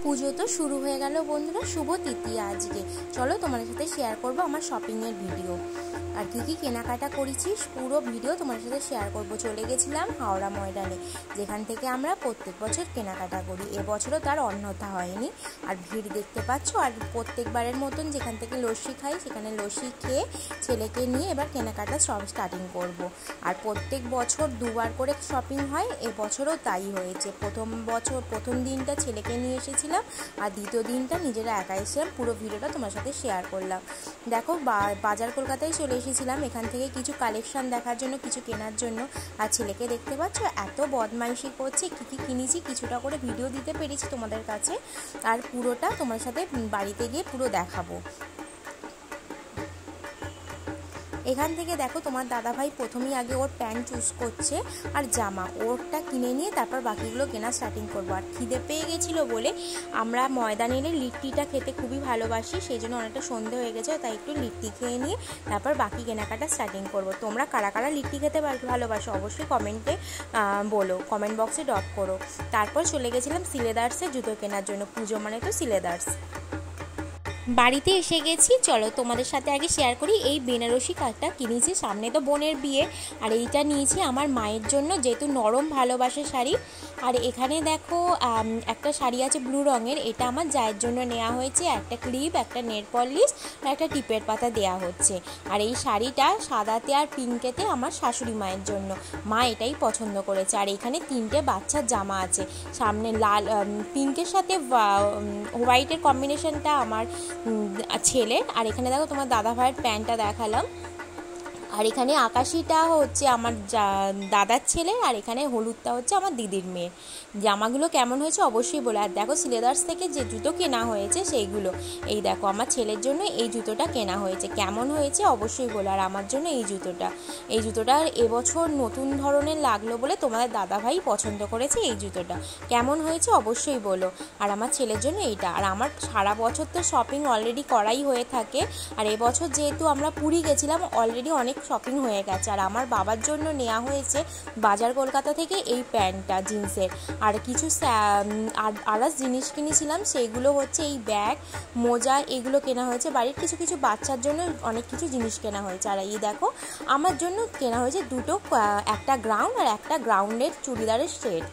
পুজো তো শুরু হয়ে গেল বন্ধুরা, শুভ তৃতীয়া আজকে। চলো তোমাদের সাথে শেয়ার করব আমার শপিংয়ের ভিডিও আর কি কেনাকাটা করেছি, পুরো ভিডিও তোমার সাথে শেয়ার করব। চলে গেছিলাম হাওড়া ময়দানে, যেখান থেকে আমরা প্রত্যেক বছর কেনাকাটা করি। এবছরও তার অন্যথা হয়নি। আর ভিড় দেখতে পাচ্ছ। আর প্রত্যেকবারের মতন যেখান থেকে লস্যি খাই সেখানে লস্যি খেয়ে ছেলেকে নিয়ে এবার কেনাকাটা সব স্টার্টিং করব। আর প্রত্যেক বছর দুবার করে শপিং হয়, এবছরও তাই হয়েছে। প্রথম দিনটা ছেলেকে নিয়ে এসেছিলাম আর দ্বিতীয় দিনটা নিজেরা একা এসেছিলাম। পুরো ভিডিওটা তোমার সাথে শেয়ার করলাম। দেখো বাজার কলকাতায় চলে এসেছিলাম এখান থেকে কিছু কালেকশন দেখার জন্য, কিছু কেনার জন্য। আর ছেলেকে দেখতে পাচ্ছ এত বদমাইশি করছে, কী কিনেছি কিছুটা করে ভিডিও দিতে পেরেছি তোমাদের কাছে। আর পুরোটা তোমার সাথে বাড়িতে গিয়ে পুরো দেখাবো। এখান থেকে দেখো তোমার দাদাভাই প্রথমেই আগে ওর প্যান্ট চুজ করছে আর জামা, ওরটা কিনে নিয়ে তারপর বাকিগুলো কেনা স্টার্টিং করবো। আর খিদে পেয়ে গেছিলো বলে আমরা ময়দানে এলে লিট্টিটা খেতে খুবই ভালোবাসি, সেই জন্য অনেকটা সন্ধে হয়ে গেছে, তাই একটু লিট্টি খেয়ে নিয়ে তারপর বাকি কেনাকাটা স্টার্টিং করবো। তোমরা কারা কারা লিট্টি খেতে ভালোবাসো অবশ্যই কমেন্টে বলো, কমেন্ট বক্সে ডট করো। তারপর চলে গেছিলাম সিলেদার্সে জুতো কেনার জন্য, পুজো মানে তো সিলেদার্স। বাড়িতে এসে গেছি, চলো তোমাদের সাথে আগে শেয়ার করি। এই বেনারসি কাটটা কিনেছি, সামনে তো বোনের বিয়ে। আর এইটা নিয়েছি আমার মায়ের জন্য, যেহেতু নরম ভালোবাসে শাড়ি। আর এখানে দেখো একটা শাড়ি আছে ব্লু রঙের, এটা আমার জায়ের জন্য নেওয়া হয়েছে। একটা ক্লিপ, একটা নেল পলিশ আর একটা টিপের পাতা দেওয়া হচ্ছে। আর এই শাড়িটা সাদাতে আর পিঙ্কেতে আমার শাশুড়ি মায়ের জন্য, মা এটাই পছন্দ করেছে। আর এখানে 3টে বাচ্চার জামা আছে, সামনে লাল পিঙ্কের সাথে হোয়াইটের কম্বিনেশনটা আমার ছেলে। আর এখানে দেখো তোমার দাদা ভাইয়ের প্যান্টটা দেখালাম। আর এখানে আকাশিটা হচ্ছে আমার দাদার ছেলে, আর এখানে হলুদটা হচ্ছে আমার দিদির মেয়ের। জামাগুলো কেমন হয়েছে অবশ্যই বলো। আর দেখো সিলেদার্স থেকে যে জুতো কেনা হয়েছে সেইগুলো, এই দেখো আমার ছেলের জন্য এই জুতোটা কেনা হয়েছে, কেমন হয়েছে অবশ্যই বলো। আর আমার জন্য এই জুতোটা এবছর নতুন ধরনের লাগলো বলে তোমাদের দাদাভাই পছন্দ করেছে এই জুতোটা, কেমন হয়েছে অবশ্যই বলো। আর আমার ছেলের জন্য এইটা। আর আমার সারা বছর তো শপিং অলরেডি করাই হয়ে থাকে। আর এবছর যেহেতু আমরা পুরী গেছিলাম, অলরেডি অনেক শপিং হয়ে গেছে। আর আমার বাবার জন্য নেওয়া হয়েছে বাজার কলকাতা থেকে এই প্যান্টটা জিন্সের। আর কিছু আদার্স জিনিস কিনেছিলাম, সেইগুলো হচ্ছে এই ব্যাগ, মোজা, এগুলো কেনা হয়েছে। বাড়ির কিছু কিছু বাচ্চার জন্য অনেক কিছু জিনিস কেনা হয়েছে। আর এই দেখো আমার জন্য কেনা হয়েছে দুটো, একটা গ্রাউন্ড আর একটা গ্রাউন্ডের চুড়িদারের সেট।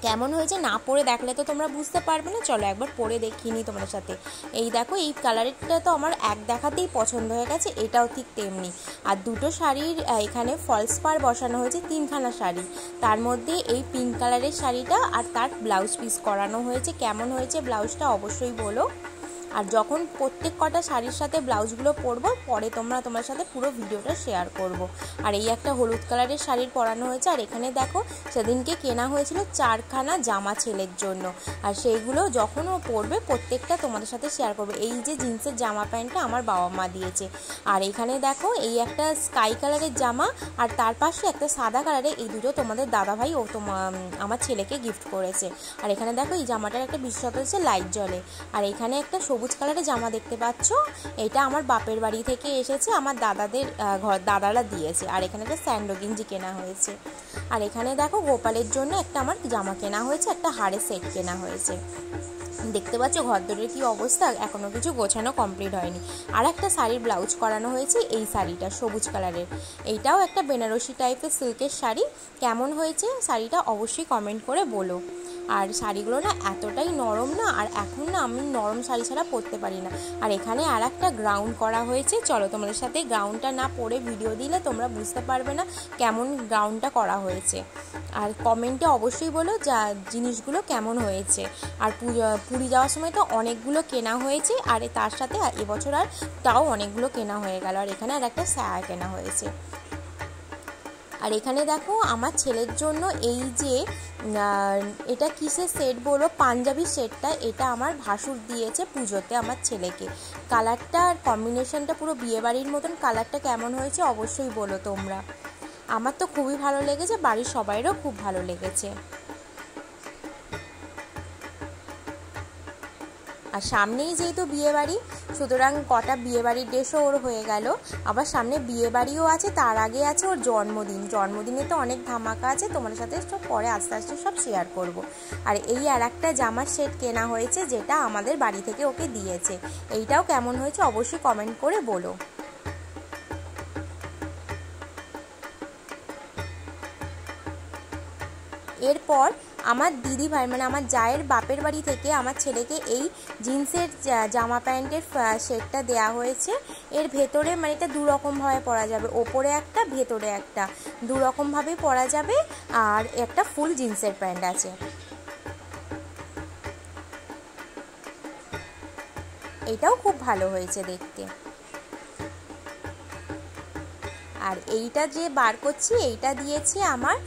কেমন হয়েছে না পরে দেখলে তো তোমরা বুঝতে পারবে না, চলো একবার পরে দেখিনি তোমাদের সাথে। এই দেখো এই কালারটা তো আমার এক দেখাতেই পছন্দ হয়ে গেছে, এটাও ঠিক তেমনি। আর দুটো শাড়ির এখানে ফলস পার বসানো হয়েছে, 3খানা শাড়ি, তার মধ্যে এই পিঙ্ক কালারের শাড়িটা আর তার ব্লাউজ পিস করানো হয়েছে। কেমন হয়েছে ব্লাউজটা অবশ্যই বলো। আর যখন প্রত্যেক কটা শাড়ির সাথে ব্লাউজগুলো পরবো পরে তোমার সাথে পুরো ভিডিওটা শেয়ার করব। আর এই একটা হলুদ কালারের শাড়ির পরানো হয়েছে। আর এখানে দেখো সেদিনকে কেনা হয়েছিল 4খানা জামা ছেলের জন্য, আর সেইগুলো যখন ও পরবে প্রত্যেকটা তোমাদের সাথে শেয়ার করবে। এই যে জিন্সের জামা প্যান্টটা আমার বাবা মা দিয়েছে। আর এখানে দেখো এই একটা স্কাই কালারের জামা আর তার পাশে একটা সাদা কালারের, এই দুটো তোমাদের দাদাভাই ও আমার ছেলেকে গিফট করেছে। আর এখানে দেখো এই জামাটার একটা বিশেষত্ব হচ্ছে লাইট জ্বলে। আর এখানে একটা সবুজ কালারের জামা দেখতে পাচ্ছ, এটা আমার বাপের বাড়ি থেকে এসেছে, আমার দাদারা দিয়েছে। আর এখানে একটা স্যান্ডো গেঞ্জি কেনা হয়েছে। আর এখানে দেখো গোপালের জন্য একটা আমার জামা কেনা হয়েছে, একটা হাড়ের সেট কেনা হয়েছে। দেখতে পাচ্ছ ঘরদোরের কি অবস্থা, এখনো কিছু গোছানো কমপ্লিট হয়নি। আর একটা শাড়ির ব্লাউজ করানো হয়েছে, এই শাড়িটা সবুজ কালারের, এইটাও একটা বেনারসি টাইপের সিল্কের শাড়ি। কেমন হয়েছে শাড়িটা অবশ্যই কমেন্ট করে বলো। আর শাড়িগুলো না এতটাই নরম না, আর এখন না আমি নরম শাড়ি ছাড়া পরতে পারি না। আর এখানে আর একটা গ্রাউন্ড করা হয়েছে, চলো তোমাদের সাথে গ্রাউন্ডটা না পরে ভিডিও দিলে তোমরা বুঝতে পারবে না কেমন গ্রাউন্ডটা করা হয়েছে। আর কমেন্টে অবশ্যই বলো যা জিনিসগুলো কেমন হয়েছে। আর পুরী যাওয়ার সময় তো অনেকগুলো কেনা হয়েছে, আর তার সাথে এবছর আর তাও অনেকগুলো কেনা হয়ে গেল। আর এখানে আর একটা সায়া কেনা হয়েছে। আর এখানে দেখো আমার ছেলের জন্য এই যে এটা কিসের সেট বলো, পাঞ্জাবি সেটটা, এটা আমার ভাসুর দিয়েছে পুজোতে আমার ছেলেকে। কালারটা আর কম্বিনেশনটা পুরো বিয়েবাড়ির মতন, কালারটা কেমন হয়েছে অবশ্যই বলো তোমরা। আমার তো খুবই ভালো লেগেছে, বাড়ির সবাইরও খুব ভালো লেগেছে। আর সামনেই যেহেতু বিয়েবাড়ি, সুতরাং কটা বিয়েবাড়ির ড্রেসও ওর হয়ে গেল। আবার সামনে বিয়েবাড়িও আছে, তার আগে আছে ওর জন্মদিন। জন্মদিনে তো অনেক ধামাকা আছে, তোমার সাথে সব পরে আস্তে আস্তে সব শেয়ার করব। আর এই আর একটা জামার সেট কেনা হয়েছে, যেটা আমাদের বাড়ি থেকে ওকে দিয়েছে। এইটাও কেমন হয়েছে অবশ্যই কমেন্ট করে বলো। এরপর আমার দিদিভাই মানে আমার জায়ের বাপের বাড়ি থেকে আমার ছেলেকে এই জিন্সের জামা প্যান্টের সেটটা দেওয়া হয়েছে। এর ভেতরে মানে এটা দুরকমভাবে পরা যাবে, ওপরে একটা ভেতরে একটা, দুরকমভাবেই পরা যাবে। আর একটা ফুল জিন্সের প্যান্ট আছে। এটাও খুব ভালো হয়েছে দেখতে। আর এইটা যে বার করছি, এইটা দিয়েছে আমার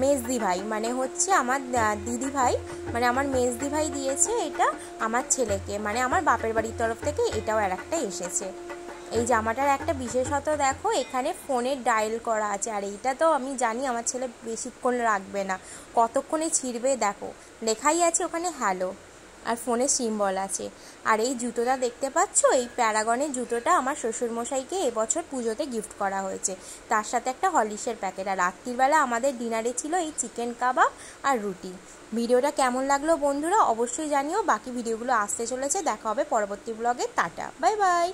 মেজদি ভাই, মানে হচ্ছে আমার দিদি ভাই, মানে আমার মেজদি ভাই দিয়েছে এটা আমার ছেলেকে, মানে আমার বাপের বাড়ির তরফ থেকে এটাও আর একটা এসেছে। এই জামাটার একটা বিশেষত দেখো, এখানে ফোনের ডায়াল করা আছে। আর এইটা তো আমি জানি আমার ছেলে বেশিক্ষণ রাখবে না, কতক্ষণে ছিঁড়বে। দেখো লেখাই আছে ওখানে হ্যালো, আর ফোনে সিম্বল আছে। আর এই জুতোটা দেখতে পাচ্ছ, এই প্যারাগনের জুতোটা আমার শ্বশুরমশাইকে এবছর পুজোতে গিফট করা হয়েছে, তার সাথে একটা হরলিক্সের প্যাকেট। আর রাত্রিবেলা আমাদের ডিনারে ছিল এই চিকেন কাবাব আর রুটি। ভিডিওটা কেমন লাগলো বন্ধুরা অবশ্যই জানিও। বাকি ভিডিওগুলো আসতে চলেছে, দেখা হবে পরবর্তী ব্লগে। Tata, bye bye.